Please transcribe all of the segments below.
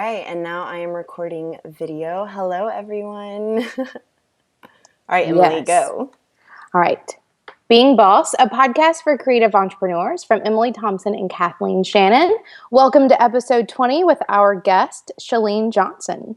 right, and now I am recording video. Hello, everyone. All right, Emily, go. All right. Being Boss, a podcast for creative entrepreneurs from Emily Thompson and Kathleen Shannon. Welcome to episode 20 with our guest, Chalene Johnson.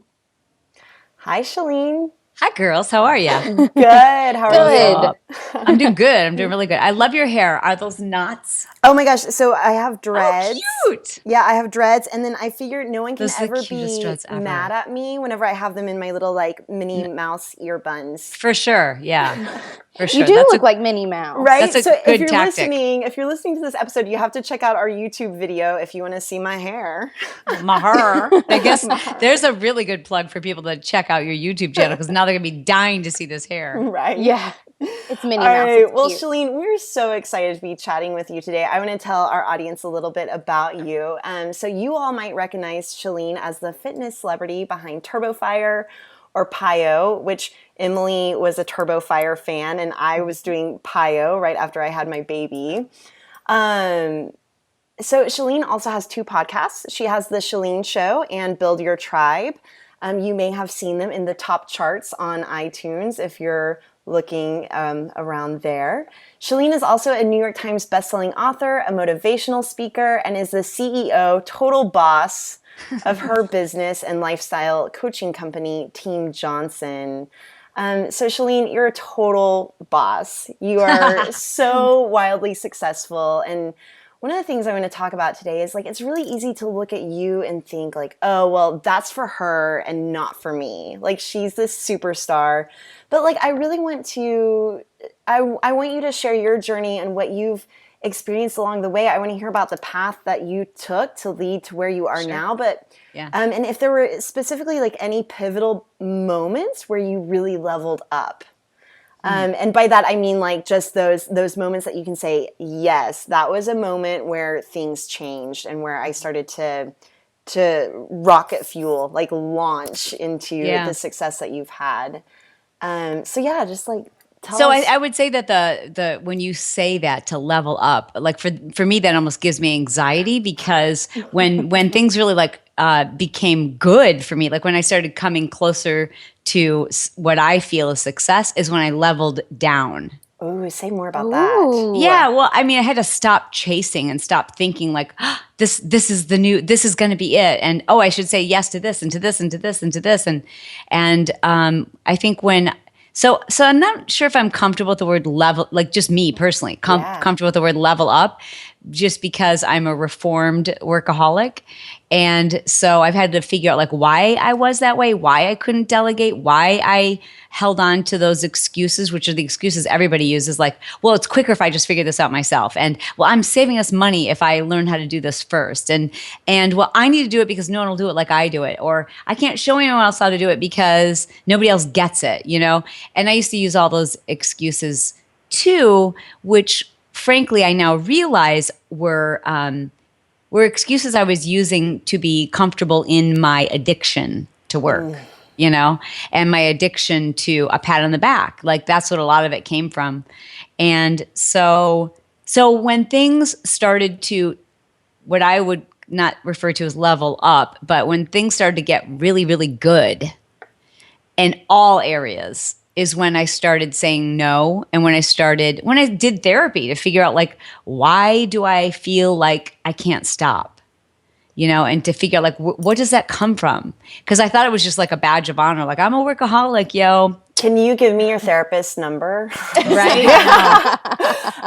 Hi, Chalene. Hi, girls. How are you? Good. How are you? I'm doing good. I'm doing really good. I love your hair. Are those knots? Oh my gosh. So I have dreads. Oh, cute. Yeah, I have dreads. And then I figured no one can Those are the ever cutest be dreads ever. mad at me whenever I have them in my little like Minnie Mouse ear buns. For sure. Yeah. For sure. You do look like Minnie Mouse. Right? That's a so good if you're tactic. if you're listening to this episode, you have to check out our YouTube video if you want to see my hair. My hair. I guess there's a really good plug for people to check out your YouTube channel because now they're going to be dying to see this hair. Right. Yeah. It's Minnie All Mouse. right. It's Well, cute. Chalene, we're so excited to be chatting with you today. I want to tell our audience a little bit about you. So you all might recognize Chalene as the fitness celebrity behind TurboFire or PiYo, which Emily was a TurboFire fan, and I was doing PiYo right after I had my baby. So Chalene also has two podcasts. She has The Chalene Show and Build Your Tribe. You may have seen them in the top charts on iTunes if you're looking around there. Chalene is also a New York Times bestselling author, a motivational speaker, and is the CEO, total boss of her business and lifestyle coaching company, Team Johnson. So Chalene, you're a total boss. You are so wildly successful. And one of the things I want to talk about today is like, it's really easy to look at you and think like, oh, well, that's for her and not for me. Like she's this superstar. But like, I really want to, I want you to share your journey and what you've experienced along the way. I want to hear about the path that you took to lead to where you are now. But, and if there were specifically like any pivotal moments where you really leveled up. And by that, I mean like just those moments that you can say, yes, that was a moment where things changed and where I started to rocket fuel, like launch into the success that you've had. Just like tell us. I would say that the when you say that to level up, like for me, that almost gives me anxiety because when things really like became good for me, like when I started coming closer to what I feel is success, is when I leveled down. Oh, say more about that. Yeah, well, I mean, I had to stop chasing and stop thinking like, this is going to be it, and I should say yes to this and to this and to this and to this, and I think so I'm not sure if I'm comfortable with the word level, like just me personally, comfortable with the word level up, just because I'm a reformed workaholic. And so I've had to figure out like why I was that way, why I couldn't delegate, why I held on to those excuses, which are the excuses everybody uses, like, well, it's quicker if I just figure this out myself. And well, I'm saving us money if I learn how to do this first. And well, I need to do it because no one will do it like I do it. Or I can't show anyone else how to do it because nobody else gets it, you know? And I used to use all those excuses too, which frankly, I now realize were excuses I was using to be comfortable in my addiction to work, you know, and my addiction to a pat on the back. Like that's what a lot of it came from. And so when things started to, what I would not refer to as level up, but when things started to get really, really good in all areas, is when I started saying no. And when I did therapy to figure out like, why do I feel like I can't stop? You know, and to figure out like, what does that come from? Because I thought it was just like a badge of honor. Like I'm a workaholic, yo. Can you give me your therapist's number? Right?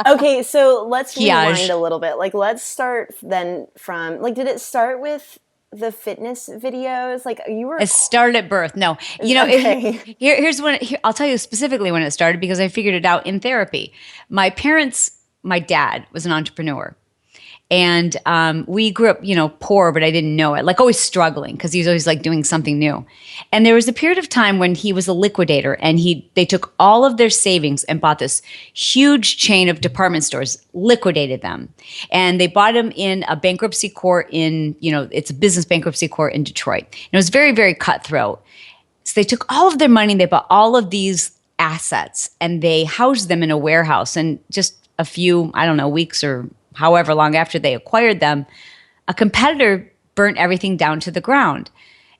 Okay, so let's rewind a little bit. Like let's start then from, like, did it start with the fitness videos? Like you were. It started at birth. No, you know, Okay. here's when I'll tell you specifically when it started because I figured it out in therapy. My dad was an entrepreneur. And we grew up, you know, poor, but I didn't know it. Like always struggling because he was always like doing something new. And there was a period of time when he was a liquidator, and they took all of their savings and bought this huge chain of department stores, liquidated them, and they bought them in a bankruptcy court it's a business bankruptcy court in Detroit. And it was very, very cutthroat. So they took all of their money, they bought all of these assets, and they housed them in a warehouse. And just a few, I don't know, weeks or however long after they acquired them, a competitor burnt everything down to the ground.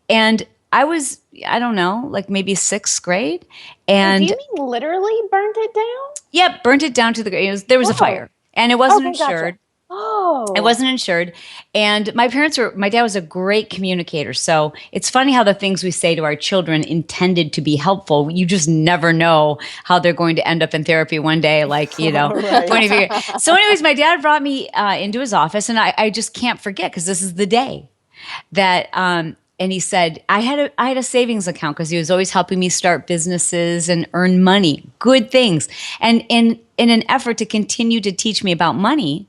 And I was, I don't know, like maybe sixth grade. And Do you mean literally burnt it down? yep, burnt it down to the ground. There was a Whoa. fire and it wasn't Okay, gotcha. insured. Oh. It wasn't insured. And my dad was a great communicator. So it's funny how the things we say to our children intended to be helpful, you just never know how they're going to end up in therapy one day, like, Right. point of view. So anyways, my dad brought me into his office and I just can't forget because this is the day that, and he said, I had a savings account because he was always helping me start businesses and earn money, good things. And in an effort to continue to teach me about money,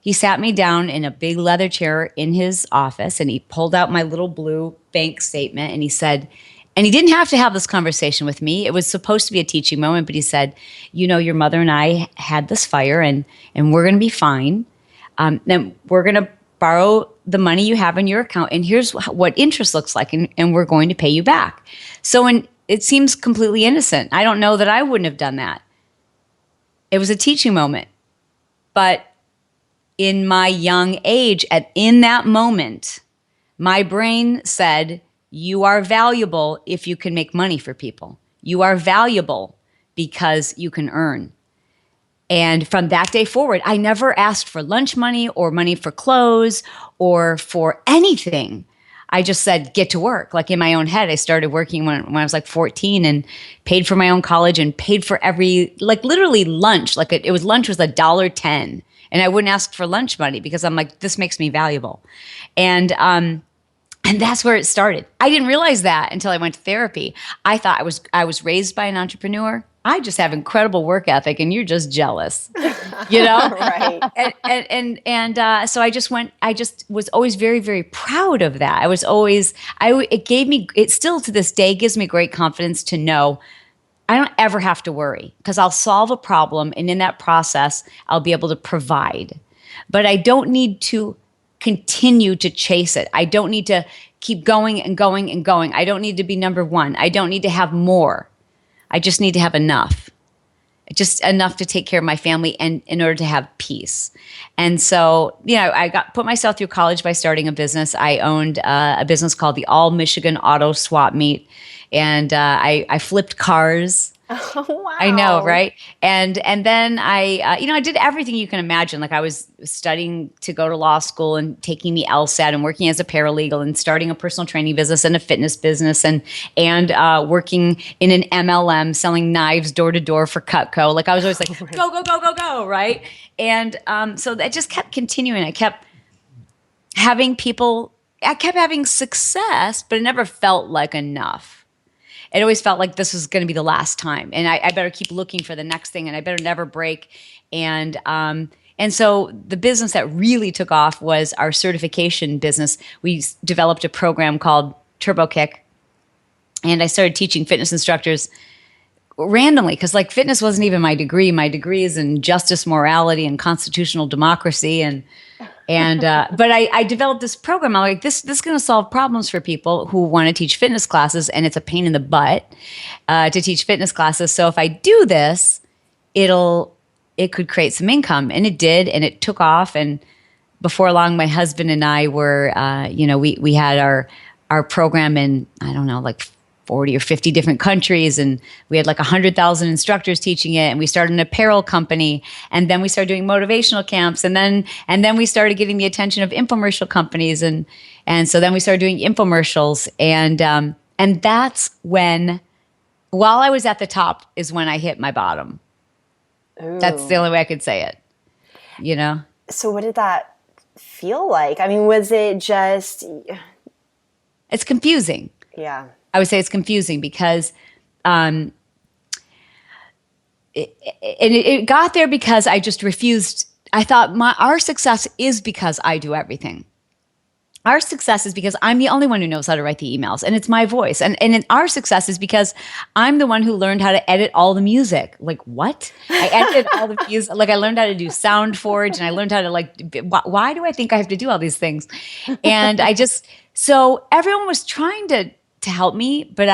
he sat me down in a big leather chair in his office and he pulled out my little blue bank statement and he said, and he didn't have to have this conversation with me. It was supposed to be a teaching moment, but he said, your mother and I had this fire and we're going to be fine. Then we're going to borrow the money you have in your account and here's what interest looks like and we're going to pay you back. So it seems completely innocent. I don't know that I wouldn't have done that. It was a teaching moment. But in my young age, in that moment, my brain said, you are valuable if you can make money for people. You are valuable because you can earn. And from that day forward, I never asked for lunch money or money for clothes or for anything. I just said, get to work. Like in my own head, I started working when I was like 14 and paid for my own college and paid for literally lunch. Lunch was $1.10. And I wouldn't ask for lunch money because I'm like, this makes me valuable. And that's where it started. I didn't realize that until I went to therapy. I thought I was raised by an entrepreneur. I just have incredible work ethic and you're just jealous, Right. So I just was always very, very proud of that. It still to this day gives me great confidence to know I don't ever have to worry because I'll solve a problem and in that process, I'll be able to provide. But I don't need to continue to chase it. I don't need to keep going and going and going. I don't need to be number one. I don't need to have more. I just need to have enough. Just enough to take care of my family and in order to have peace. And so, I put myself through college by starting a business. I owned a business called the All Michigan Auto Swap Meet. And I flipped cars. Oh, wow. I know, right? And then I did everything you can imagine. Like I was studying to go to law school and taking the LSAT and working as a paralegal and starting a personal training business and a fitness business and working in an MLM selling knives door to door for Cutco. Like I was always like, go, go, go, go, go, right? And so that just kept continuing. I kept having success, but it never felt like enough. It always felt like this was going to be the last time, and I better keep looking for the next thing, and I better never break. And so the business that really took off was our certification business. We developed a program called Turbo Kick, and I started teaching fitness instructors randomly because like fitness wasn't even my degree. My degree is in justice, morality, and constitutional democracy, but I developed this program. I'm like, this is going to solve problems for people who want to teach fitness classes, and it's a pain in the butt to teach fitness classes. So if I do this, it could create some income, and it did, and it took off. And before long, my husband and I were, we had our program in I don't know, like 40 or 50 different countries. And we had like 100,000 instructors teaching it. And we started an apparel company. And then we started doing motivational camps. And then we started getting the attention of infomercial companies. And so then we started doing infomercials. And that's when, while I was at the top, is when I hit my bottom. Ooh. That's the only way I could say it, So what did that feel like? I mean, was it just... It's confusing. Yeah. I would say it's confusing because it got there because I just refused. I thought our success is because I do everything. Our success is because I'm the only one who knows how to write the emails, and it's my voice. And our success is because I'm the one who learned how to edit all the music. Like, what? I edited all the music. Like, I learned how to do SoundForge, and I learned how to, why do I think I have to do all these things? And so everyone was trying to help me, but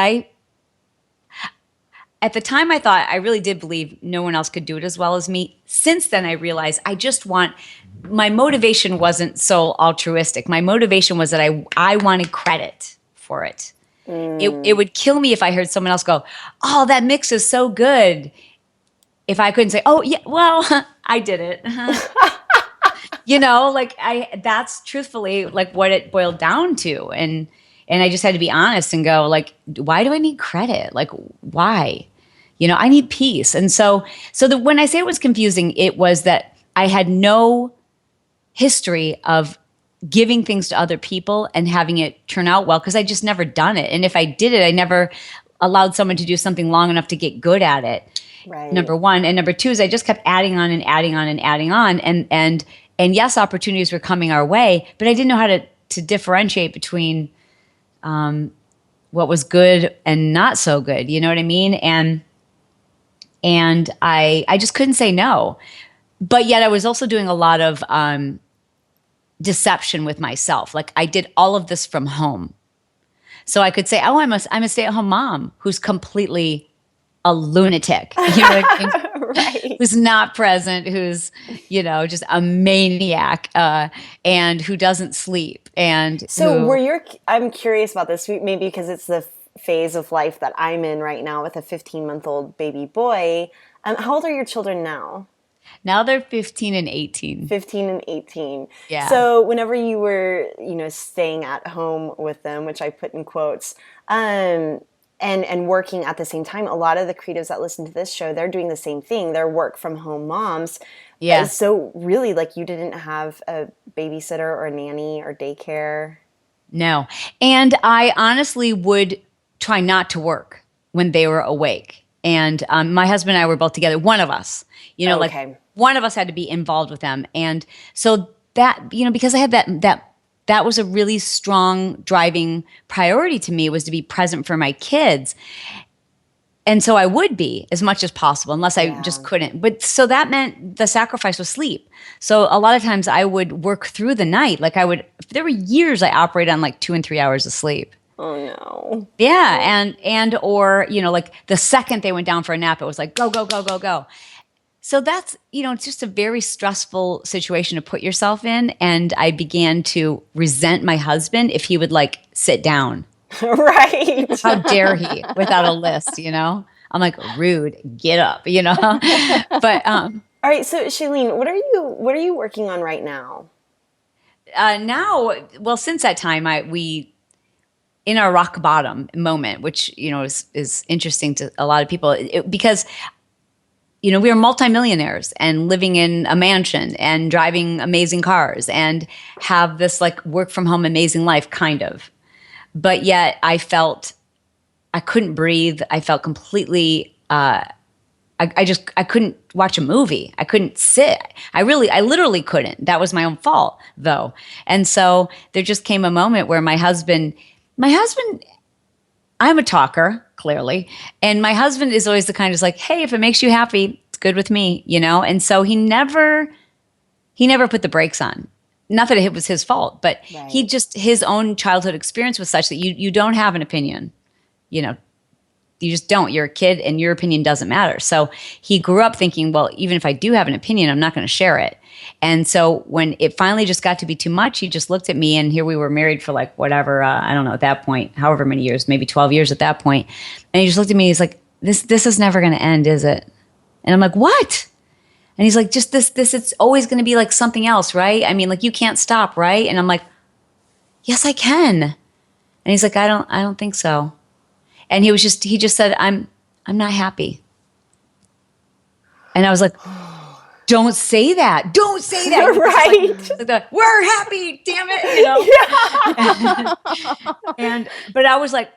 at the time I thought I really did believe no one else could do it as well as me. Since then I realized my motivation wasn't so altruistic. My motivation was that I wanted credit for it. It would kill me if I heard someone else go, "Oh, that mix is so good." If I couldn't say, "Oh, yeah, well, I did it." That's truthfully like what it boiled down to. And I just had to be honest and go like, why do I need credit? Like, why? I need peace. And when I say it was confusing, it was that I had no history of giving things to other people and having it turn out well, because I just never done it. And if I did it, I never allowed someone to do something long enough to get good at it. Right. Number one. And number two is I just kept adding on and adding on and adding on. And yes, opportunities were coming our way, but I didn't know how to differentiate between what was good and not so good. You know what I mean? And I just couldn't say no. But yet I was also doing a lot of deception with myself. Like I did all of this from home. So I could say, oh, I'm a stay-at-home mom who's completely a lunatic, you know what I mean? Right. Who's not present, who's, just a maniac, and who doesn't sleep. And so I'm curious about this, maybe because it's the phase of life that I'm in right now with a 15-month-old baby boy. How old are your children now? Now they're 15 and 18. 15 and 18. Yeah. So whenever you were, staying at home with them, which I put in quotes, and working at the same time, a lot of the creatives that listen to this show, they're doing the same thing. They're work from home moms. Yeah. So really, like, you didn't have a babysitter or a nanny or daycare? No. And I honestly would try not to work when they were awake. And my husband and I were both together. One of us, Okay. like one of us had to be involved with them. And so that, because I had that was a really strong driving priority to me, was to be present for my kids. And so I would be as much as possible, unless I just couldn't. But so that meant the sacrifice was sleep. So a lot of times I would work through the night. Like there were years I operated on like 2 and 3 hours of sleep. Oh no. Yeah. Or, like the second they went down for a nap, it was like, go, go, go, go, go. So that's, it's just a very stressful situation to put yourself in. And I began to resent my husband if he would like sit down. Right. How dare he without a list, I'm like, rude, get up, But all right. So Chalene, what are you working on right now? Since that time, we in our rock bottom moment, which, is interesting to a lot of people because we are multimillionaires and living in a mansion and driving amazing cars and have this like work from home amazing life, kind of. But yet I felt I couldn't breathe. I felt completely, I couldn't watch a movie. I couldn't sit. I literally couldn't. That was my own fault though. And so there just came a moment where my husband, I'm a talker, clearly. And my husband is always the kind who's like, hey, if it makes you happy, it's good with me, And so he never put the brakes on. Not that it was his fault, but Right. his own childhood experience was such that you don't have an opinion. You just don't. You're a kid and your opinion doesn't matter. So he grew up thinking, well, even if I do have an opinion, I'm not going to share it. And so when it finally just got to be too much, he just looked at me, and here we were married for like whatever, I don't know, at that point, however many years, maybe 12 years at that point. And he just looked at me, he's like, this is never going to end, is it? And I'm like, what? And he's like, just this, it's always going to be like something else, right? I mean, like you can't stop, right? And I'm like, yes, I can. And he's like, I don't think so. And he just said, I'm not happy. And I was like, don't say that. Don't say that. Right. Like, we're happy, damn it. But I was like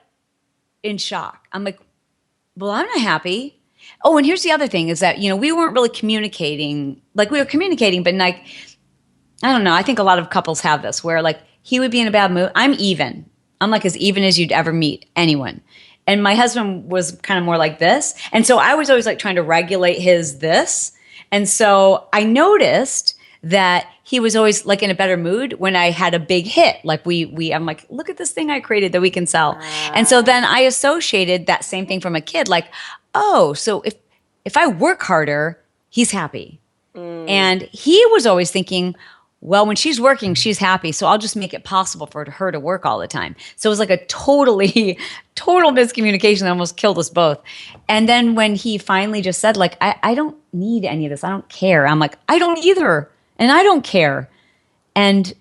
in shock. I'm like, well, I'm not happy. Oh, and here's the other thing is that, we weren't really communicating. Like we were communicating, but like, I don't know. I think a lot of couples have this where like he would be in a bad mood. I'm even. I'm like as even as you'd ever meet anyone. And my husband was kind of more like this. And so I was always like trying to regulate his this. And so I noticed that he was always like in a better mood when I had a big hit. Like I'm like, look at this thing I created that we can sell. And so then I associated that same thing from a kid. Like, oh, so if I work harder, he's happy. And he was always thinking, well, when she's working, she's happy. So I'll just make it possible for her to work all the time. So it was like a total miscommunication that almost killed us both. And then when he finally just said, like, I don't need any of this. I don't care. I'm like, I don't either. And I don't care. And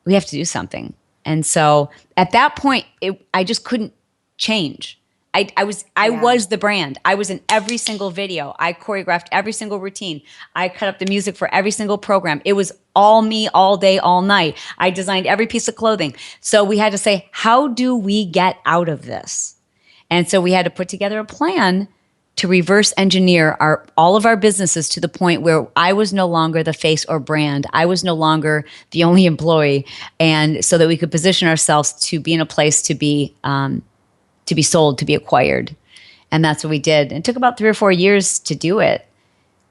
we have to do something. And so at that point, I just couldn't change. I was the brand. I was in every single video. I choreographed every single routine. I cut up the music for every single program. It was all me, all day, all night. I designed every piece of clothing. So we had to say, how do we get out of this? And so we had to put together a plan to reverse engineer all of our businesses to the point where I was no longer the face or brand. I was no longer the only employee. And so that we could position ourselves to be in a place to be sold, to be acquired. And that's what we did. It took about 3 or 4 years to do it.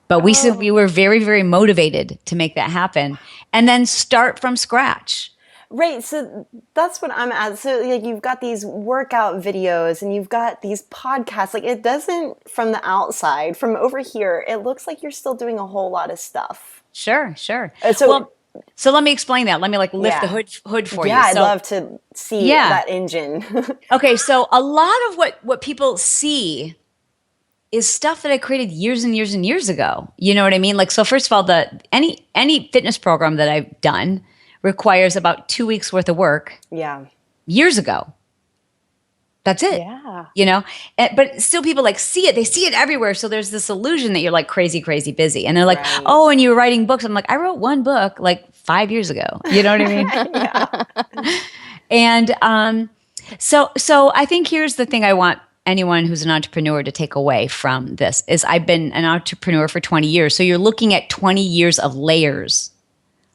But we were very, very motivated to make that happen and then start from scratch. Right. So that's what I'm at. So like you've got these workout videos and you've got these podcasts. Like it doesn't, from the outside, from over here, it looks like you're still doing a whole lot of stuff. Sure. So let me explain that. Let me lift Yeah. the hood for you. Yeah, I'd love to see Yeah. that engine. Okay, so a lot of what people see is stuff that I created years and years and years ago. You know what I mean? Like, so first of all, any fitness program that I've done requires about 2 weeks worth of work Yeah. years ago. That's it. Yeah. You know, but still people see it. They see it everywhere. So there's this illusion that you're like crazy, crazy busy. And they're like, Right. oh, and you were writing books. I'm like, I wrote one book like 5 years ago. You know what I mean? And so I think here's the thing I want anyone who's an entrepreneur to take away from this is I've been an entrepreneur for 20 years. So you're looking at 20 years of layers,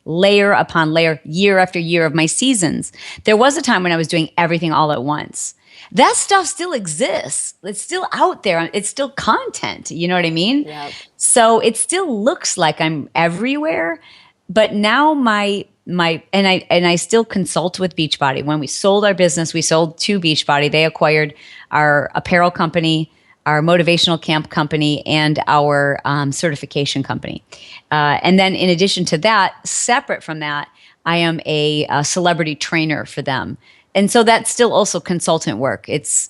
layer upon layer, year after year of my seasons. There was a time when I was doing everything all at once. That stuff still exists. It's still out there. It's still content. You know what I mean? Yep. So it still looks like I'm everywhere. But now I still consult with Beachbody. When we sold our business, we sold to Beachbody. They acquired our apparel company, our motivational camp company, and our certification company. And then in addition to that, separate from that, I am a celebrity trainer for them. And so that's still also consultant work. It's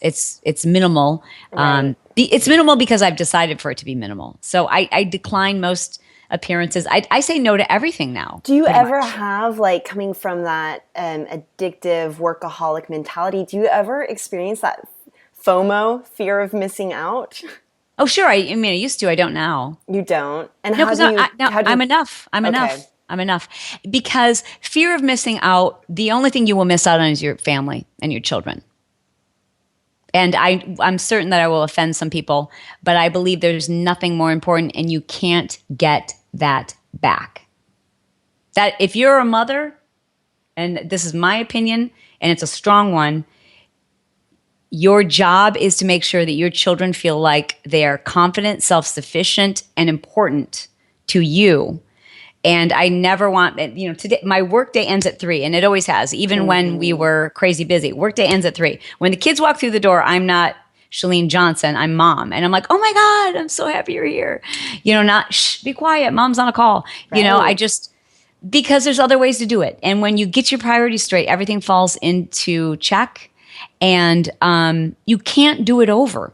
minimal. Right. It's minimal because I've decided for it to be minimal. So I decline most appearances. I say no to everything now. Do you pretty ever much. have, like, coming from that addictive workaholic mentality, do you ever experience that FOMO, fear of missing out? Oh, sure. I mean, I used to. I don't now. You don't? And No, how because do you, I'm enough. I'm Okay. enough. I'm enough. Because fear of missing out, the only thing you will miss out on is your family and your children. And I'm certain that I will offend some people, but I believe there's nothing more important and you can't get that back. That if you're a mother, and this is my opinion, and it's a strong one, your job is to make sure that your children feel like they are confident, self-sufficient, and important to you. And I never want, today, my workday ends at 3, and it always has, even when we were crazy busy. Workday ends at 3. When the kids walk through the door, I'm not Chalene Johnson, I'm mom. And I'm like, oh my God, I'm so happy you're here. Not, shh, be quiet, mom's on a call. Right. Because there's other ways to do it. And when you get your priorities straight, everything falls into check. And you can't do it over.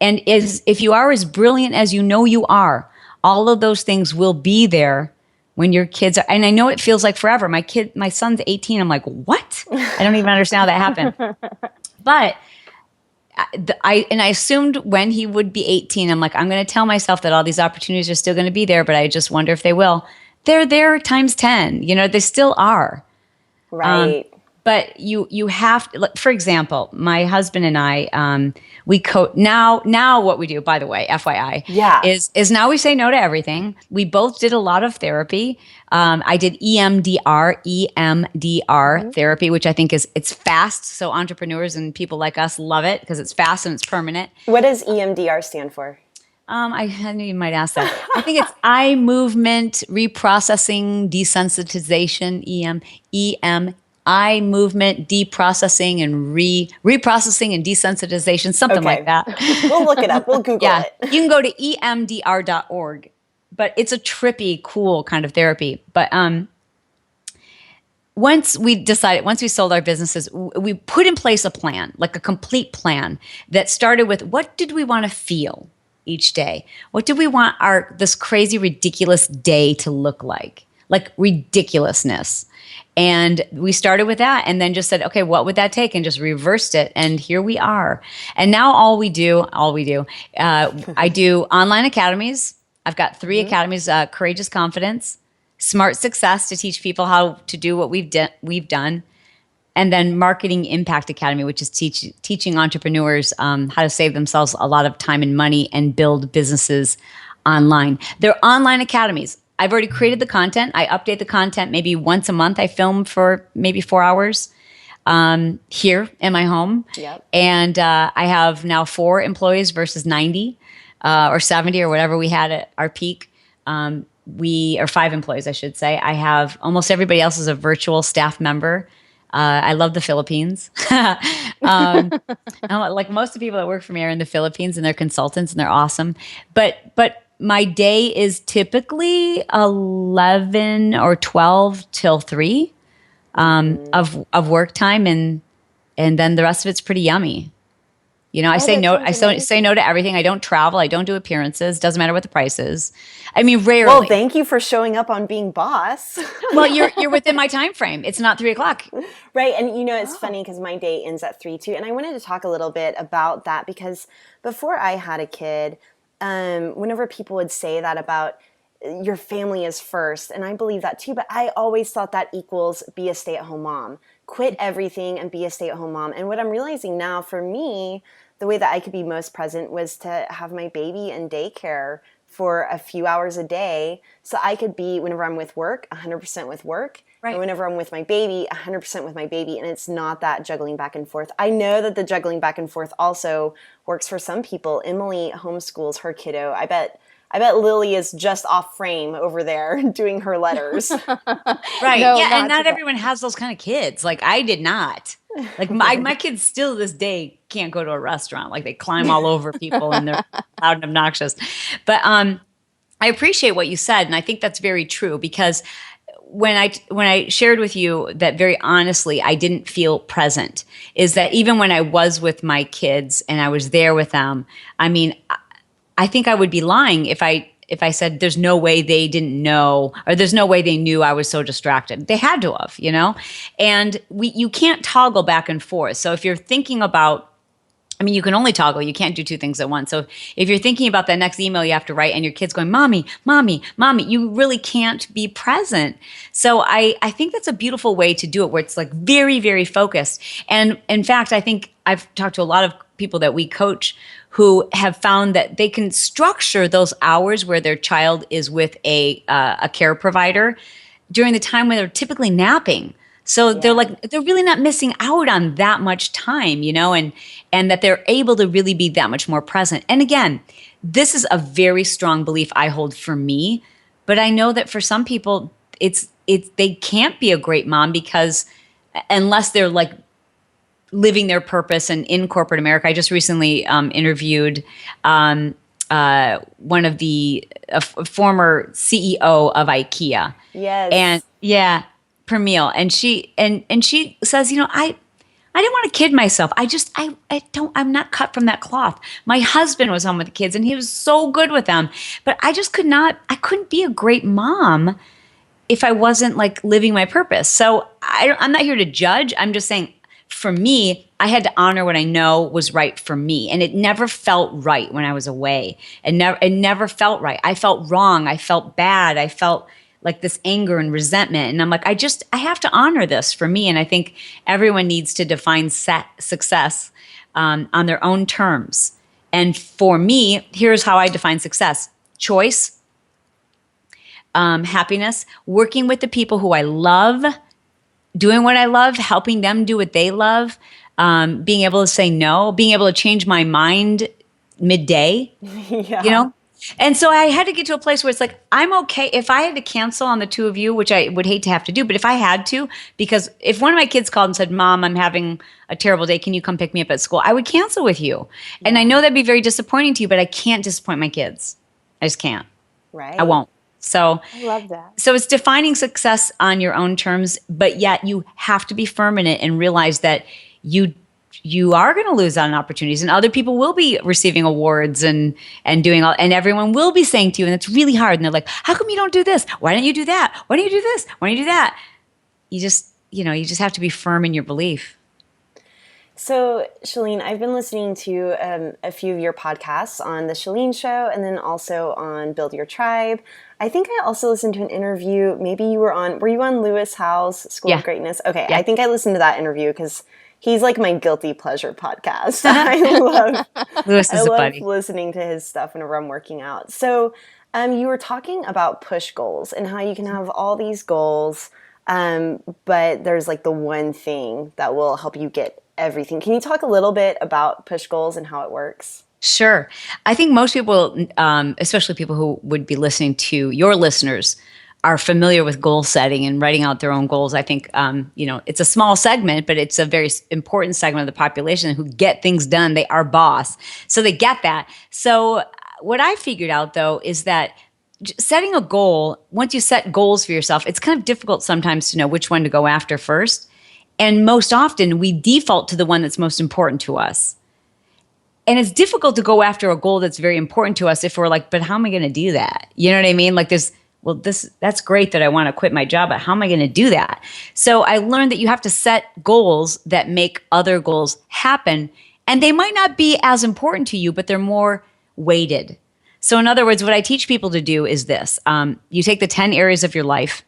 And if you are as brilliant as you know you are, all of those things will be there when your kids are. And I know it feels like forever. My son's 18. I'm like, what? I don't even understand how that happened. But I assumed when he would be 18, I'm like, I'm going to tell myself that all these opportunities are still going to be there, but I just wonder if they will. They're there times 10. They still are. Right. But you have to, for example, my husband and I, we now what we do, by the way, FYI, Yeah. is now we say no to everything. We both did a lot of therapy. I did EMDR therapy, which I think it's fast. So entrepreneurs and people like us love it because it's fast and it's permanent. What does EMDR stand for? I knew you might ask that. I think it's eye movement reprocessing desensitization, EM eye movement deprocessing and reprocessing and desensitization, something like that. We'll look it up. We'll Google Yeah. it. You can go to emdr.org, but it's a trippy, cool kind of therapy. But once we sold our businesses, we put in place a plan, like a complete plan that started with what did we want to feel each day? What did we want this crazy, ridiculous day to look like ridiculousness? And we started with that and then just said, okay, what would that take? And just reversed it. And here we are. And now I do online academies. I've got 3 academies, Courageous Confidence, Smart Success to teach people how to do what we've done. And then Marketing Impact Academy, which is teaching entrepreneurs how to save themselves a lot of time and money and build businesses online. They're online academies. I've already created the content. I update the content maybe once a month. I film for maybe 4 hours here in my home. Yep. And I have now 4 employees versus 90 or 70 or whatever we had at our peak. We are 5 employees, I should say. I have almost everybody else is a virtual staff member. I love the Philippines. Like most of the people that work for me are in the Philippines and they're consultants and they're awesome. But my day is typically 11 or 12 till 3 of work time, and then the rest of it's pretty yummy. You know, I say no. Say no to everything. I don't travel. I don't do appearances. Doesn't matter what the price is. I mean, rarely. Well, thank you for showing up on Being Boss. Well, you're within my time frame. It's not 3 o'clock. Right. And, you know, it's funny because my day ends at 3 too. And I wanted to talk a little bit about that because before I had a kid, whenever people would say that about your family is first, and I believe that too, but I always thought that equals be a stay-at-home mom. Quit everything and be a stay-at-home mom. And what I'm realizing now for me, the way that I could be most present was to have my baby in daycare for a few hours a day so I could be, whenever I'm with work, 100% with work. Right. And whenever I'm with my baby, 100% with my baby. And it's not that juggling back and forth. I know that the juggling back and forth also works for some people. Emily homeschools her kiddo. I bet Lily is just off frame over there doing her letters. Right. No, yeah. And not everyone has those kind of kids. Like I did not. Like my kids still to this day can't go to a restaurant. Like they climb all over people and they're loud and obnoxious. But I appreciate what you said. And I think that's very true because when I shared with you that very honestly, I didn't feel present, is that even when I was with my kids and I was there with them, I mean, I think I would be lying if I said there's no way they didn't know or there's no way they knew I was so distracted. They had to have, you know? And you can't toggle back and forth. So if you're thinking about, I mean, you can only toggle. You can't do 2 things at once. So if you're thinking about that next email you have to write and your kid's going, mommy, mommy, mommy, you really can't be present. So I think that's a beautiful way to do it where it's like very, very focused. And in fact, I think I've talked to a lot of people that we coach who have found that they can structure those hours where their child is with a care provider during the time when they're typically napping. So they're really not missing out on that much time, you know, and that they're able to really be that much more present. And again, this is a very strong belief I hold for me, but I know that for some people they can't be a great mom because unless they're like living their purpose and in corporate America. I just recently interviewed one of the former CEO of IKEA. Yes. And yeah, Pramil. And she says, you know, I didn't want to kid myself. I'm not cut from that cloth. My husband was home with the kids and he was so good with them, but I couldn't be a great mom if I wasn't like living my purpose. So I'm not here to judge. I'm just saying, for me, I had to honor what I know was right for me. And it never felt right when I was away. It never felt right. I felt wrong. I felt bad. I felt like this anger and resentment. And I'm like, I have to honor this for me. And I think everyone needs to define success on their own terms. And for me, here's how I define success: choice, happiness, working with the people who I love, doing what I love, helping them do what they love, being able to say no, being able to change my mind midday. Yeah. You know, And so I had to get to a place where it's like, I'm okay. If I had to cancel on the two of you, which I would hate to have to do, but if I had to, because if one of my kids called and said, Mom, I'm having a terrible day, can you come pick me up at school? I would cancel with you. Yeah. And I know that'd be very disappointing to you, but I can't disappoint my kids. I just can't. Right. I won't. So I love that. So it's defining success on your own terms, but yet you have to be firm in it and realize that you are going to lose out on opportunities, and other people will be receiving awards and doing all, and everyone will be saying to you, and it's really hard. And they're like, "How come you don't do this? Why don't you do that? Why don't you do this? Why don't you do that?" You just have to be firm in your belief. So, Chalene, I've been listening to a few of your podcasts on The Chalene Show and then also on Build Your Tribe. I think I also listened to an interview. Maybe were you on Lewis Howes' School of Greatness? Okay, yeah. I think I listened to that interview because he's like my guilty pleasure podcast. I love Lewis is I a love buddy. listening to his stuff whenever I'm working out. So, you were talking about push goals and how you can have all these goals, but there's like the one thing that will help you get everything. Can you talk a little bit about push goals and how it works? Sure. I think most people, especially people who would be listening to your listeners, are familiar with goal setting and writing out their own goals. I think, it's a small segment, but it's a very important segment of the population who get things done. They are boss. So they get that. So what I figured out, though, is that setting a goal, once you set goals for yourself, it's kind of difficult sometimes to know which one to go after first. And most often we default to the one that's most important to us. And it's difficult to go after a goal that's very important to us if we're like, but how am I going to do that? You know what I mean? Like that's great that I want to quit my job, but how am I going to do that? So I learned that you have to set goals that make other goals happen. And they might not be as important to you, but they're more weighted. So in other words, what I teach people to do is this. You take the 10 areas of your life.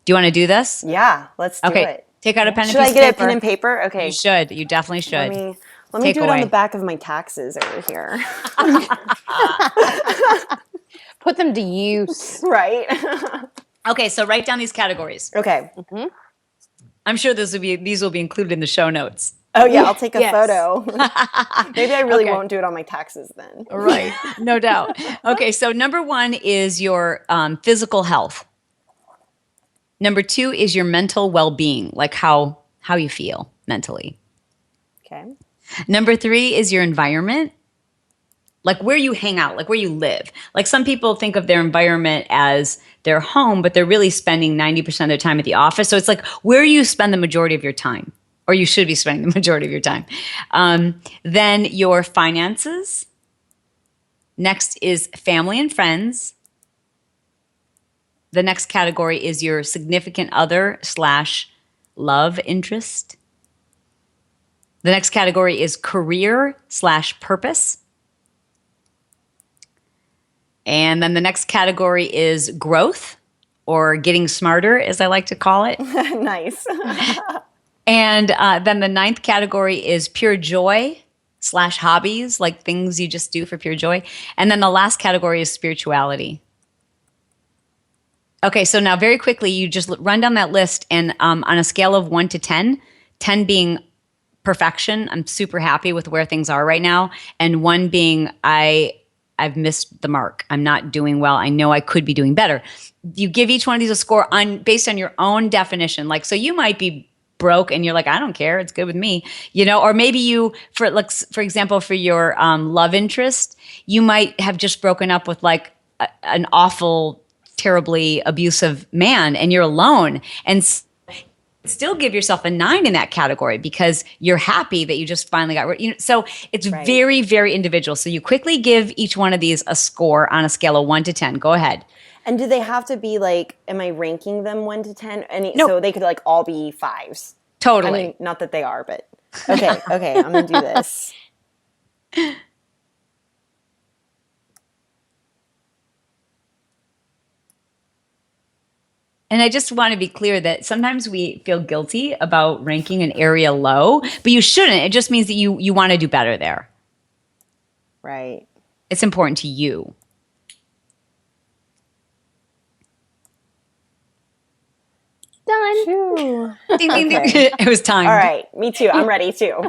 Do you want to do this? Yeah, let's do it. Take out a pen and paper. Should I get a pen and paper? Okay. You should. You definitely should. Let me do it on the back of my taxes over here. Put them to use. Right. Okay, so write down these categories. Okay. Mm-hmm. I'm sure these will be included in the show notes. Oh yeah, I'll take a photo. Maybe I really won't do it on my taxes then. Right, no doubt. Okay, so number 1 is your physical health. Number 2 is your mental well-being, like how you feel mentally. Okay. Number 3 is your environment, like where you hang out, like where you live. Like some people think of their environment as their home, but they're really spending 90% of their time at the office. So it's like where you spend the majority of your time, or you should be spending the majority of your time. Then your finances. Next is family and friends. The next category is your significant other / love interest. The next category is career / purpose. And then the next category is growth, or getting smarter, as I like to call it. Nice. And then the 9th category is pure joy / hobbies, like things you just do for pure joy. And then the last category is spirituality. Okay, so now very quickly, you just run down that list, and on a scale of 1 to 10, 10 being perfection, I'm super happy with where things are right now, and 1 being I've missed the mark. I'm not doing well. I know I could be doing better. You give each one of these a score based on your own definition. Like, so you might be broke and you're like, I don't care, it's good with me, or maybe you, for example, for your love interest, you might have just broken up with like an awful, terribly abusive man, and you're alone, and still give yourself a 9 in that category because you're happy that you just finally got rid. So it's very, very individual. So you quickly give each one of these a score on a scale of 1 to 10. Go ahead. And do they have to be like, am I ranking them 1 to 10? No. So they could like all be 5s. Totally. I mean, not that they are, but okay, I'm gonna do this. And I just want to be clear that sometimes we feel guilty about ranking an area low, but you shouldn't. It just means that you want to do better there. Right. It's important to you. Done. Ding, ding, ding. It was time. All right, me too. I'm ready too.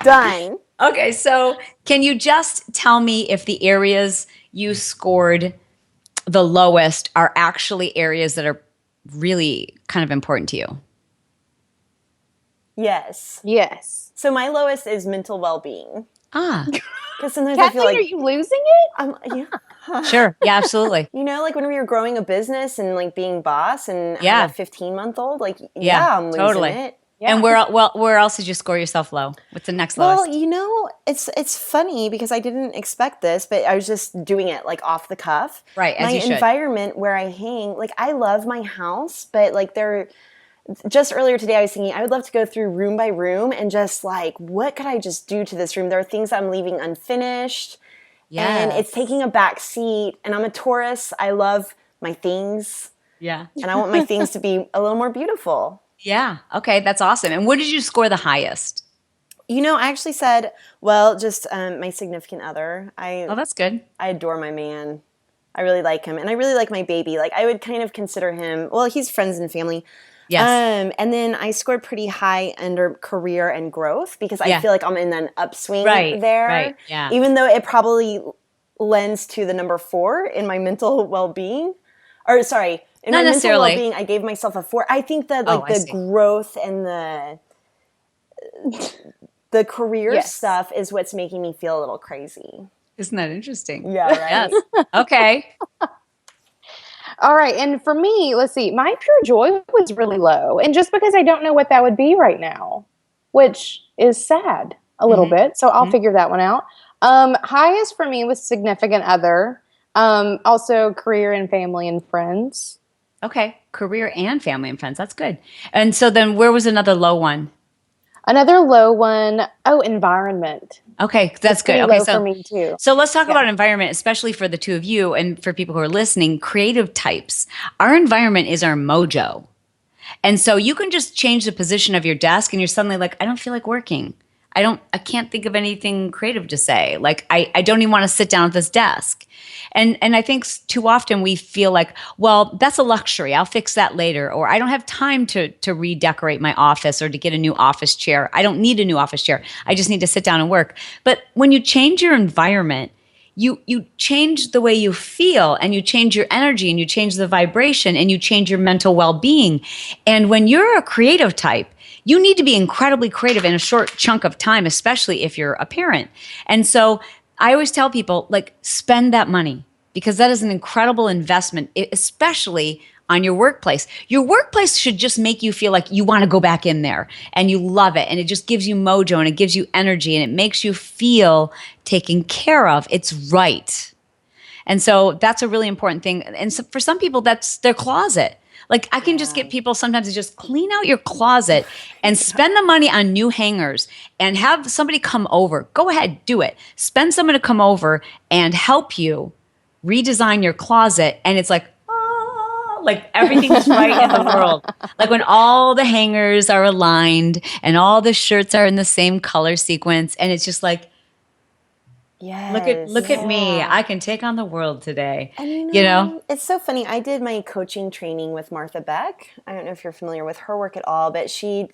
Done. Okay, so can you just tell me if the areas you scored the lowest are actually areas that are really kind of important to you? Yes. Yes. So my lowest is mental well-being. Ah, Because sometimes I feel Kathleen, are like you losing it? yeah. sure. Yeah, absolutely. You know, like when we were growing a business and like being boss and had Yeah. a 15-month-old, like, Yeah, yeah, I'm losing totally. it. And Yeah. where else did you score yourself low? What's the next Well, lowest? you know, it's funny because I didn't expect this, but I was just doing it like off the cuff. Right, My as you should. environment where I hang, like I love my house, but like just earlier today I was thinking I would love to go through room by room and just like what could I just do to this room? There are things I'm leaving unfinished. And it's Yes. taking a back seat. And I'm a Taurus. I love my things. Yeah. And I want my things to be a little more beautiful. Yeah. Okay, that's awesome. And where did you score the highest? You know, I actually said, well, just my significant other. Oh, that's good. I adore my man. I really like him. And I really like my baby. Like, I would kind of consider him, well, he's friends and family. Yes. And then I scored pretty high under career and growth because I Yeah. feel like I'm in an upswing Right, there. right, yeah. Even though it probably lends to the number 4 in my mental well-being. Or sorry, in Not my mental necessarily. well-being, I gave myself a 4. I think that Oh, like I the see. growth and the career Yes. stuff is what's making me feel a little crazy. Isn't that interesting? Yeah, right. Yes. Okay. All right. And for me, let's see, my pure joy was really low. And just because I don't know what that would be right now, which is sad a little bit. So I'll figure that one out. Highest for me was significant other. Also career and family and friends. Okay. Career and family and friends. That's good. And so then where was another low one? Another low one, environment. Okay, that's good. Pretty Okay, low for me too. so let's talk about environment, especially for the two of you and for people who are listening, creative types. Our environment is our mojo. And so you can just change the position of your desk and you're suddenly like, I don't feel like working. I can't think of anything creative to say. Like I don't even want to sit down at this desk. And I think too often we feel like, well, that's a luxury. I'll fix that later. Or I don't have time to redecorate my office or to get a new office chair. I don't need a new office chair. I just need to sit down and work. But when you change your environment, you change the way you feel and you change your energy and you change the vibration and you change your mental well-being. And when you're a creative type, you need to be incredibly creative in a short chunk of time, especially if you're a parent. And so I always tell people, like, spend that money because that is an incredible investment, especially on your workplace. Your workplace should just make you feel like you want to go back in there and you love it. And it just gives you mojo and it gives you energy and it makes you feel taken care of. It's right. And so that's a really important thing. And so for some people, that's their closet. Like I can just get people sometimes to just clean out your closet and spend the money on new hangers and have somebody come over. Go ahead, do it. Spend someone to come over and help you redesign your closet. And it's like, like everything's right in the world. Like when all the hangers are aligned and all the shirts are in the same color sequence. And it's just like, Yes. look at me. I can take on the world today. And You know? it's so funny. I did my coaching training with Martha Beck. I don't know if you're familiar with her work at all, but she's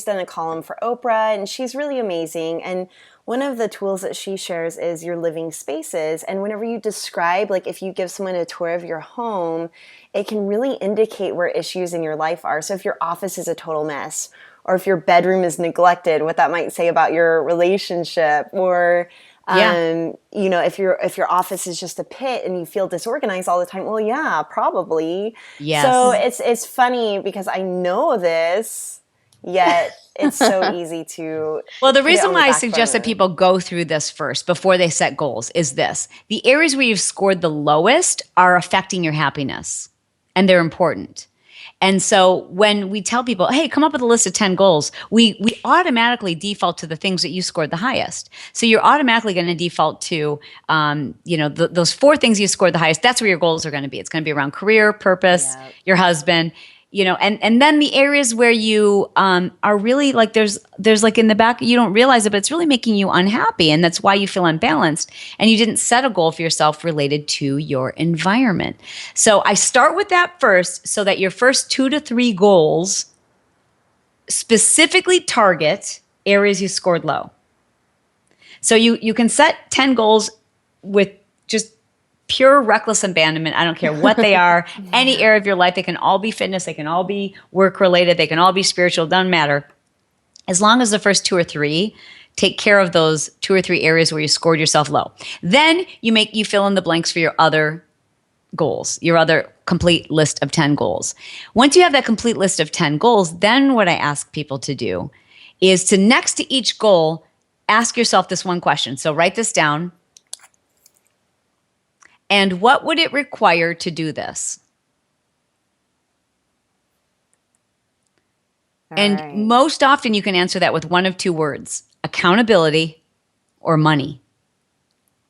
done a column for Oprah and she's really amazing. And one of the tools that she shares is your living spaces. And whenever you describe, like if you give someone a tour of your home, it can really indicate where issues in your life are. So if your office is a total mess, or if your bedroom is neglected, what that might say about your relationship, or you know, if your office is just a pit and you feel disorganized all the time, well, yeah, probably. Yes. So it's funny because I know this, yet it's so easy to. Well, the put it reason on the why I back suggest that burner. people go through this first before they set goals is this. The areas where you've scored the lowest are affecting your happiness, and they're important. And so when we tell people, hey, come up with a list of 10 goals, we automatically default to the things that you scored the highest. So you're automatically going to default to, those 4 things you scored the highest. That's where your goals are going to be. It's going to be around career, purpose, Yep. your husband, and then the areas where you are really like there's like in the back, you don't realize it, but it's really making you unhappy. And that's why you feel unbalanced. And you didn't set a goal for yourself related to your environment. So I start with that first so that your first 2 to 3 goals specifically target areas you scored low. So you can set 10 goals with just pure reckless abandonment. I don't care what they are, any area of your life. They can all be fitness. They can all be work related. They can all be spiritual. Doesn't matter. As long as the first 2 or 3 take care of those 2 or 3 areas where you scored yourself low. Then you fill in the blanks for your other goals, your other complete list of 10 goals. Once you have that complete list of 10 goals, then what I ask people to do is to, next to each goal, ask yourself this one question. So write this down. And what would it require to do this? And most often you can answer that with one of 2 words: accountability or money.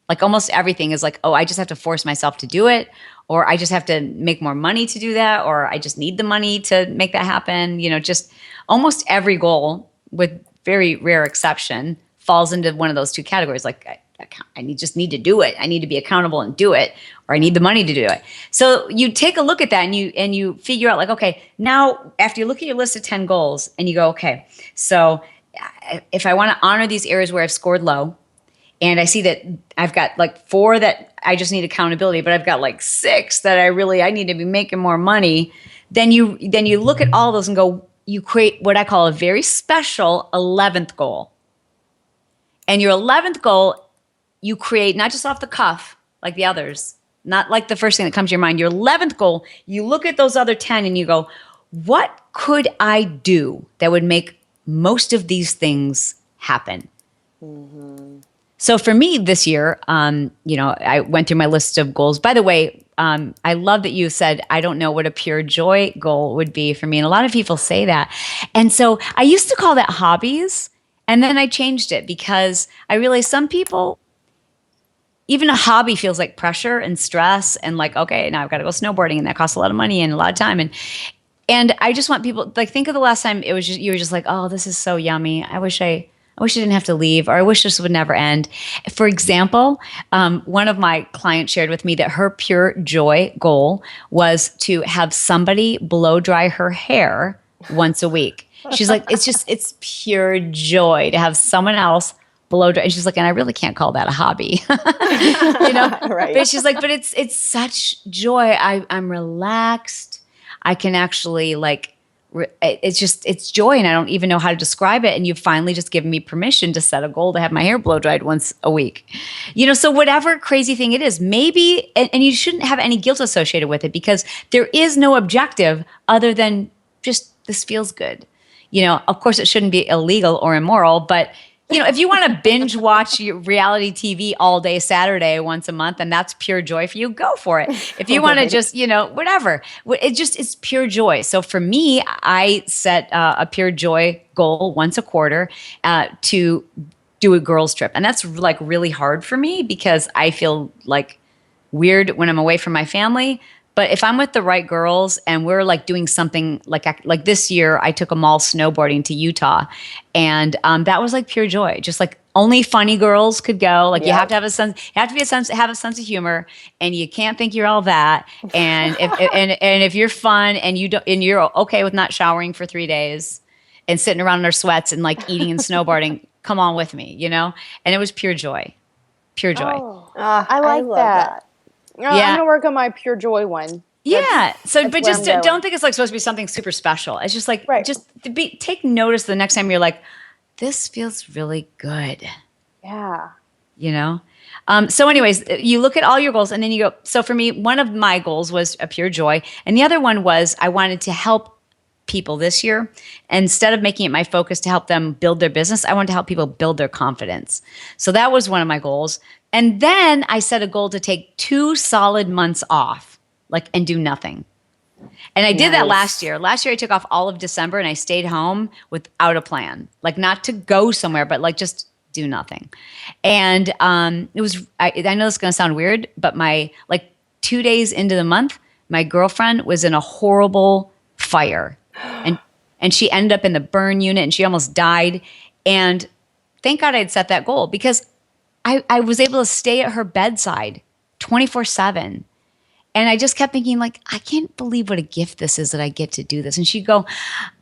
Like almost everything is like, oh, I just have to force myself to do it, or I just have to make more money to do that, or I just need the money to make that happen. Just almost every goal, with very rare exception, falls into one of those 2 categories. Like I just need to do it. I need to be accountable and do it, or I need the money to do it. So you take a look at that and you figure out like, okay, now after you look at your list of 10 goals and you go, okay, so if I want to honor these areas where I've scored low, and I see that I've got like 4 that I just need accountability, but I've got like 6 that I need to be making more money. Then you look at all those and go, you create what I call a very special 11th goal. And your 11th goal, you create not just off the cuff like the others, not like the first thing that comes to your mind. Your 11th goal, you look at those other 10 and you go, what could I do that would make most of these things happen? Mm-hmm. So for me this year, I went through my list of goals. By the way, I love that you said, I don't know what a pure joy goal would be for me. And a lot of people say that. And so I used to call that hobbies. And then I changed it because I realized some people, even a hobby feels like pressure and stress and like, okay, now I've got to go snowboarding and that costs a lot of money and a lot of time. And I just want people, like, think of the last time you were just like, oh, this is so yummy. I wish I didn't have to leave, or I wish this would never end. For example, one of my clients shared with me that her pure joy goal was to have somebody blow dry her hair once a week. She's like, it's pure joy to have someone else blow dry. And she's like, and I really can't call that a hobby, Right. But she's like, but it's such joy. I'm relaxed. I can actually it's joy, and I don't even know how to describe it. And you've finally just given me permission to set a goal to have my hair blow dried once a week. So whatever crazy thing it is, maybe, and you shouldn't have any guilt associated with it, because there is no objective other than just this feels good. Of course it shouldn't be illegal or immoral, but if you want to binge watch your reality TV all day Saturday once a month, and that's pure joy for you, go for it. If you want to just, whatever, it's pure joy. So for me, I set a pure joy goal once a quarter to do a girls trip. And that's like really hard for me because I feel like weird when I'm away from my family. But if I'm with the right girls and we're like doing something like this year, I took them all snowboarding to Utah, and that was like pure joy. Just like only funny girls could go. Like, yep. You have to have have a sense of humor, and you can't think you're all that. And if you're fun and you're okay with not showering for 3 days and sitting around in our sweats and like eating and snowboarding, come on with me, And it was pure joy, pure joy. Oh, I like that. Yeah. I'm going to work on my pure joy one. But just don't think it's like supposed to be something super special. It's just like, just take notice the next time you're like, this feels really good. Yeah. So anyways, you look at all your goals and then you go, so for me, one of my goals was a pure joy. And the other one was I wanted to help people this year. Instead of making it my focus to help them build their business, I wanted to help people build their confidence. So that was one of my goals. And then I set a goal to take 2 solid months off, and do nothing. And I did that last year. Last year I took off all of December and I stayed home without a plan, not to go somewhere, but just do nothing. And it was, I know this is going to sound weird, but my 2 days into the month, my girlfriend was in a horrible fire, and she ended up in the burn unit and she almost died. And thank God I had set that goal, because I was able to stay at her bedside 24/7. And I just kept thinking, I can't believe what a gift this is that I get to do this. And she'd go,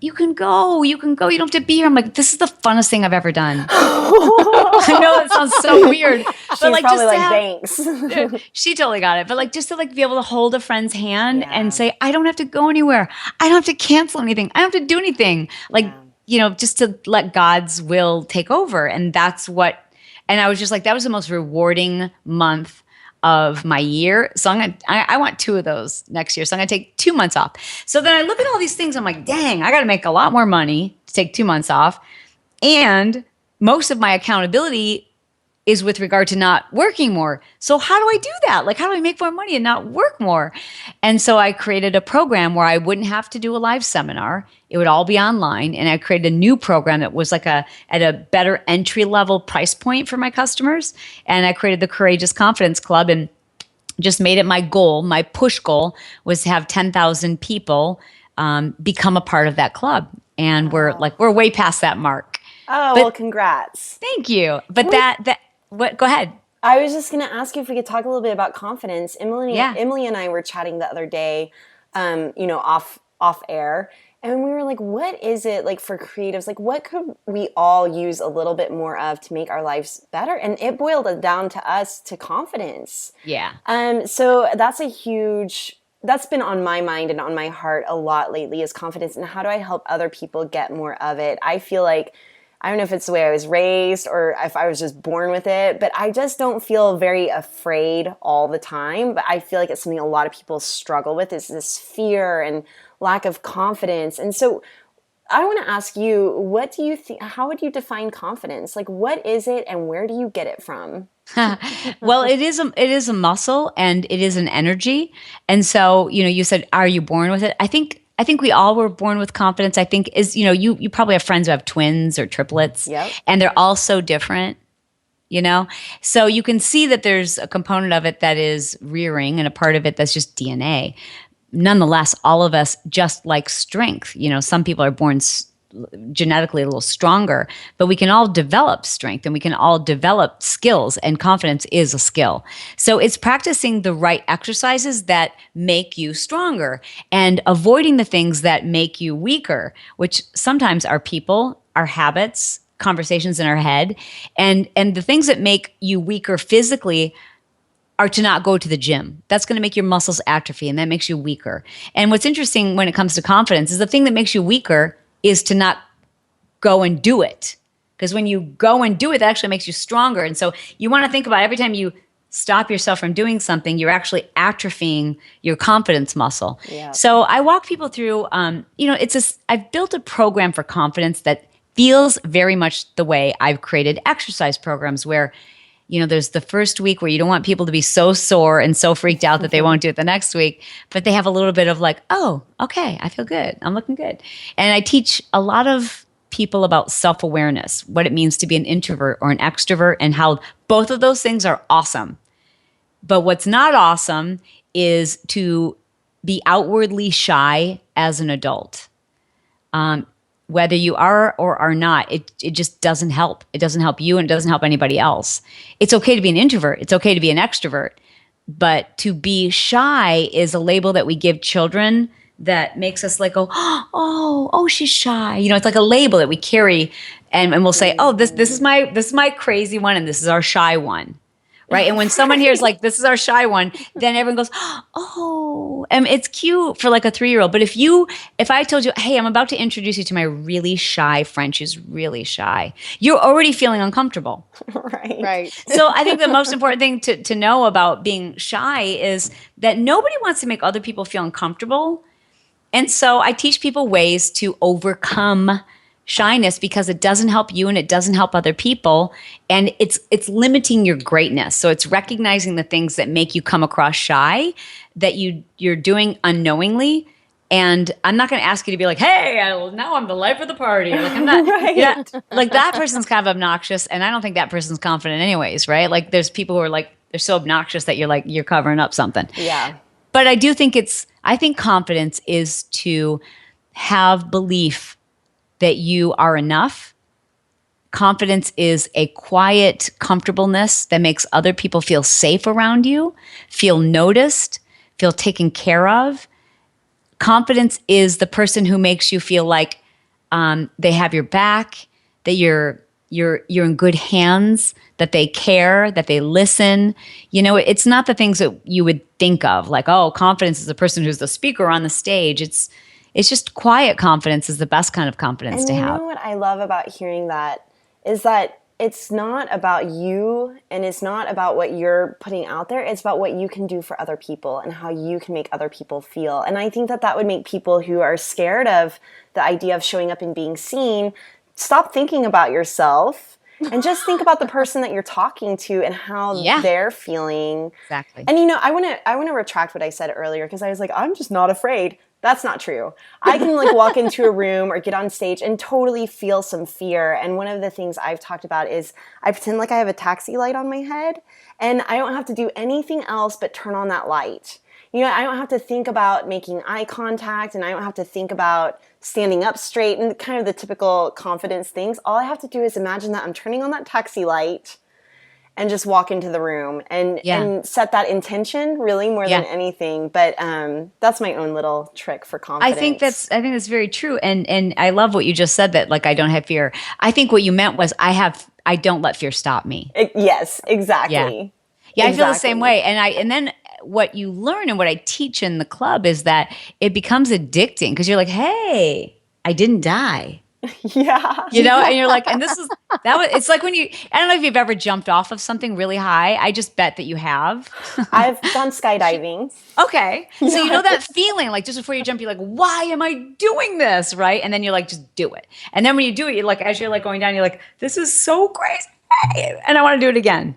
you can go, you don't have to be here. I'm like, this is the funnest thing I've ever done. I know it sounds so weird, She's but like probably just to like, have, thanks. she totally got it. But like just to like be able to hold a friend's hand Yeah. and say, I don't have to go anywhere. I don't have to cancel anything. I don't have to do anything. Like, Yeah. just to let God's will take over. And that's what, and I was just like, that was the most rewarding month of my year. So I want 2 of those next year. So I'm gonna take 2 months off. So then I look at all these things. I'm like, dang, I got to make a lot more money to take 2 months off. And most of my accountability is with regard to not working more. So how do I do that? Like, how do I make more money and not work more? And so I created a program where I wouldn't have to do a live seminar. It would all be online. And I created a new program that was like at a better entry level price point for my customers. And I created the Courageous Confidence Club and just made it my goal. My push goal was to have 10,000 people become a part of that club. And we're way past that mark. Oh, But well, congrats. thank you. But what? Go ahead. I was just going to ask you if we could talk a little bit about confidence. Yeah. Emily and I were chatting the other day, off air, and we were like, what is it like for creatives? Like, what could we all use a little bit more of to make our lives better? And it boiled it down to us to confidence. Yeah. So that's been on my mind and on my heart a lot lately is confidence. And how do I help other people get more of it? I feel like, I don't know if it's the way I was raised or if I was just born with it, but I just don't feel very afraid all the time. But I feel like it's something a lot of people struggle with is this fear and lack of confidence. And so I want to ask you, what do you think, how would you define confidence? Like, what is it and where do you get it from? Well, it is a muscle and it is an energy. And so, you said, are you born with it? I think we all were born with confidence. I think you probably have friends who have twins or triplets. Yep. And they're all so different, So you can see that there's a component of it that is rearing and a part of it that's just DNA. Nonetheless, all of us just like strength. Some people are born genetically a little stronger, but we can all develop strength and we can all develop skills, and confidence is a skill. So it's practicing the right exercises that make you stronger and avoiding the things that make you weaker, which sometimes are people, our habits, conversations in our head, and the things that make you weaker physically are to not go to the gym. That's going to make your muscles atrophy and that makes you weaker. And what's interesting when it comes to confidence is the thing that makes you weaker is to not go and do it. Because when you go and do it, that actually makes you stronger. And so you want to think about every time you stop yourself from doing something, you're actually atrophying your confidence muscle. Yeah. So I walk people through, I've built a program for confidence that feels very much the way I've created exercise programs where there's the first week where you don't want people to be so sore and so freaked out that they won't do it the next week, but they have a little bit of like, oh, okay, I feel good. I'm looking good. And I teach a lot of people about self-awareness, what it means to be an introvert or an extrovert, and how both of those things are awesome. But what's not awesome is to be outwardly shy as an adult. Whether you are or are not, it just doesn't help. It doesn't help you and it doesn't help anybody else. It's okay to be an introvert. It's okay to be an extrovert. But to be shy is a label that we give children that makes us like, oh, she's shy. It's like a label that we carry and we'll say, oh, this is my crazy one and this is our shy one. Right. And when someone hears like, this is our shy one, then everyone goes, oh, and it's cute for like a 3-year-old. But if I told you, hey, I'm about to introduce you to my really shy friend, she's really shy, you're already feeling uncomfortable. Right. So I think the most important thing to know about being shy is that nobody wants to make other people feel uncomfortable. And so I teach people ways to overcome shyness because it doesn't help you and it doesn't help other people, and it's limiting your greatness. So it's recognizing the things that make you come across shy that you're doing unknowingly. And I'm not going to ask you to be like, hey, now I'm the life of the party. Like I'm not, Right. like that person's kind of obnoxious, and I don't think that person's confident anyways, right? Like there's people who are like they're so obnoxious that you're covering up something. Yeah. But I do think I think confidence is to have belief that you are enough. Confidence is a quiet comfortableness that makes other people feel safe around you, feel noticed, feel taken care of. Confidence is the person who makes you feel like they have your back, that you're you're in good hands, that they care, that they listen. It's not the things that you would think of, like, oh, confidence is the person who's the speaker on the stage. It's just quiet confidence is the best kind of confidence And to you have. know what I love about hearing that is that it's not about you and it's not about what you're putting out there. It's about what you can do for other people and how you can make other people feel. And I think that that would make people who are scared of the idea of showing up and being seen stop thinking about yourself and just think about the person that you're talking to and how they're feeling. Exactly. And I want to retract what I said earlier because I was like, I'm just not afraid. That's not true. I can like walk into a room or get on stage and totally feel some fear. And one of the things I've talked about is I pretend like I have a taxi light on my head and I don't have to do anything else but turn on that light. I don't have to think about making eye contact and I don't have to think about standing up straight and kind of the typical confidence things. All I have to do is imagine that I'm turning on that taxi light and just walk into the room and set that intention really more than anything. But that's my own little trick for confidence. I think that's very true. And I love what you just said, that like, I don't have fear. I think what you meant was I don't let fear stop me. Yes, exactly. Yeah, I feel the same way. And then what you learn and what I teach in the club is that it becomes addicting because you're like, hey, I didn't die. Yeah. And you're like, and it's like when I don't know if you've ever jumped off of something really high. I just bet that you have. I've gone skydiving. Okay. So you know that feeling, like just before you jump, you're like, why am I doing this? Right. And then you're like, just do it. And then when you do it, you're like, as you're like going down, you're like, this is so crazy. And I want to do it again.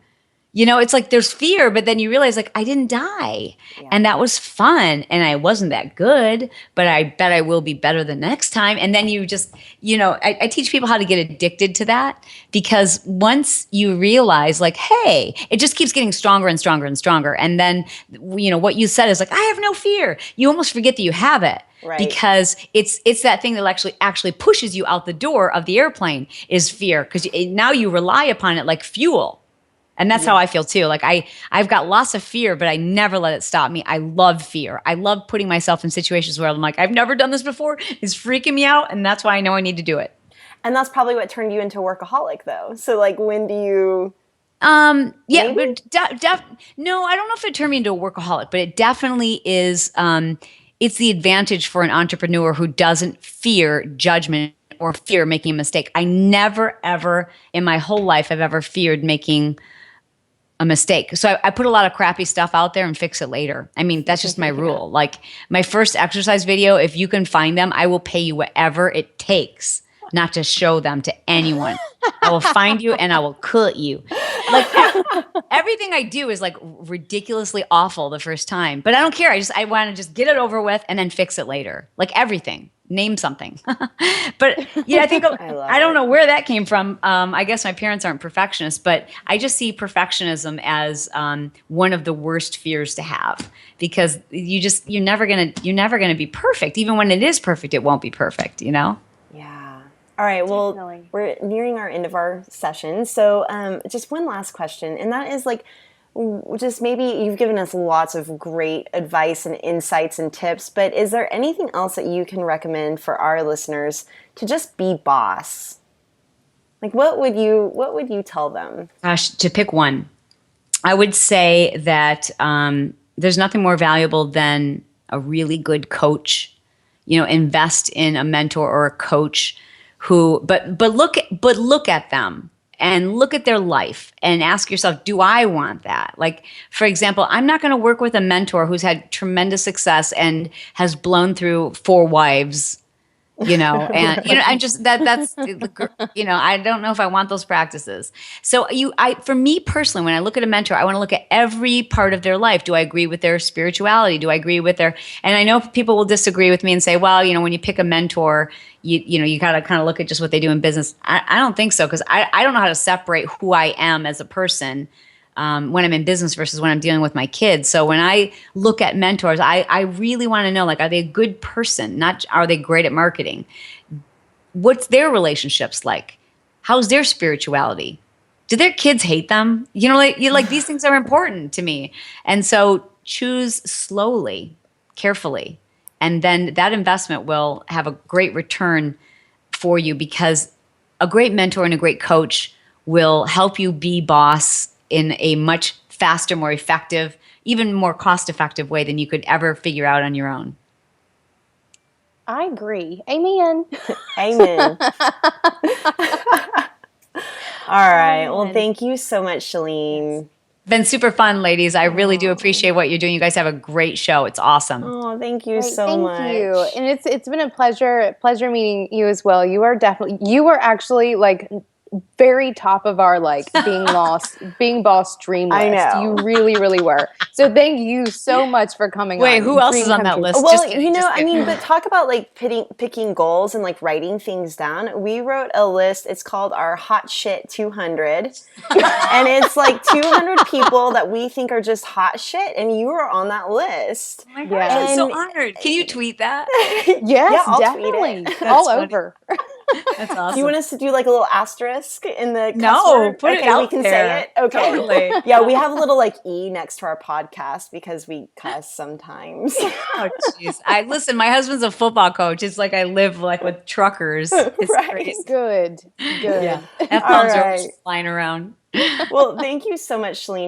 It's like there's fear, but then you realize like I didn't die and that was fun and I wasn't that good, but I bet I will be better the next time. And then you just, I teach people how to get addicted to that because once you realize like, hey, it just keeps getting stronger and stronger and stronger. And then, what you said is like, I have no fear. You almost forget that you have it. Right. Because it's that thing that actually pushes you out the door of the airplane is fear because now you rely upon it like fuel. And that's how I feel too. Like I've got lots of fear, but I never let it stop me. I love fear. I love putting myself in situations where I'm like, I've never done this before. It's freaking me out. And that's why I know I need to do it. And that's probably what turned you into a workaholic though. So like when do you... but no, I don't know if it turned me into a workaholic, but it definitely is. It's the advantage for an entrepreneur who doesn't fear judgment or fear making a mistake. I never, ever in my whole life have ever feared making a mistake. So I put a lot of crappy stuff out there and fix it later. I mean, that's just my rule. Like my first exercise video, if you can find them, I will pay you whatever it takes not to show them to anyone. I will find you and I will cut you. Like everything I do is like ridiculously awful the first time, but I don't care. I want to just get it over with and then fix it later. Like everything. Name something. But yeah, I think I don't know where that came from. I guess my parents aren't perfectionists, but I just see perfectionism as one of the worst fears to have because you're never gonna be perfect. Even when it is perfect, it won't be perfect. Yeah. All right. Well, we're nearing our end of our session, so just one last question, and that is like, just maybe you've given us lots of great advice and insights and tips, but is there anything else that you can recommend for our listeners to just be boss? Like what would you tell them? Gosh, to pick one, I would say that there's nothing more valuable than a really good coach. Invest in a mentor or a coach who, but look at them. And look at their life and ask yourself, do I want that? Like, for example, I'm not going to work with a mentor who's had tremendous success and has blown through 4 wives, and I'm just that's I don't know if I want those practices. So for me personally, when I look at a mentor, I want to look at every part of their life. Do I agree with their spirituality? Do I agree with and I know people will disagree with me and say, well, when you pick a mentor, you got to kind of look at just what they do in business. I don't think so because I don't know how to separate who I am as a person when I'm in business versus when I'm dealing with my kids. So when I look at mentors, I really want to know, like, are they a good person? Not are they great at marketing? What's their relationships like? How's their spirituality? Do their kids hate them? Like these things are important to me. And so choose slowly, carefully. And then that investment will have a great return for you because a great mentor and a great coach will help you be boss in a much faster, more effective, even more cost-effective way than you could ever figure out on your own. I agree. Amen. Amen. All right. Well, Amen. thank you so much, Chalene. Been super fun, ladies. I really do appreciate what you're doing. You guys have a great show. It's awesome. Oh, thank you Great, so much. Thank you. And it's been a pleasure meeting you as well. You are actually like very top of our like being boss dream list. I know. You really, really were. So thank you so much for coming on. Wait, who else is Dream on come that true. list? Well, Just kidding, just I kidding. mean, but talk about like picking goals and like writing things down. We wrote a list. It's called our Hot Shit 200. And it's like 200 people that we think are just hot shit. And you were on that list. Oh my gosh, Yeah. I'm so And- honored. Can you tweet that? Yes, Yeah, I'll tweet definitely. it. All funny. over. That's awesome. Do you want us to do like a little asterisk in the cuss No, word? put it Okay, out we can there. say it. Okay. Totally. Yeah, we have a little like E next to our podcast because we cuss sometimes. Oh, jeez. Listen, my husband's a football coach. It's like I live like with truckers. It's Right. crazy. Good. Yeah. Good. F-bombs All are right. always flying around. Well, thank you so much, Chalene.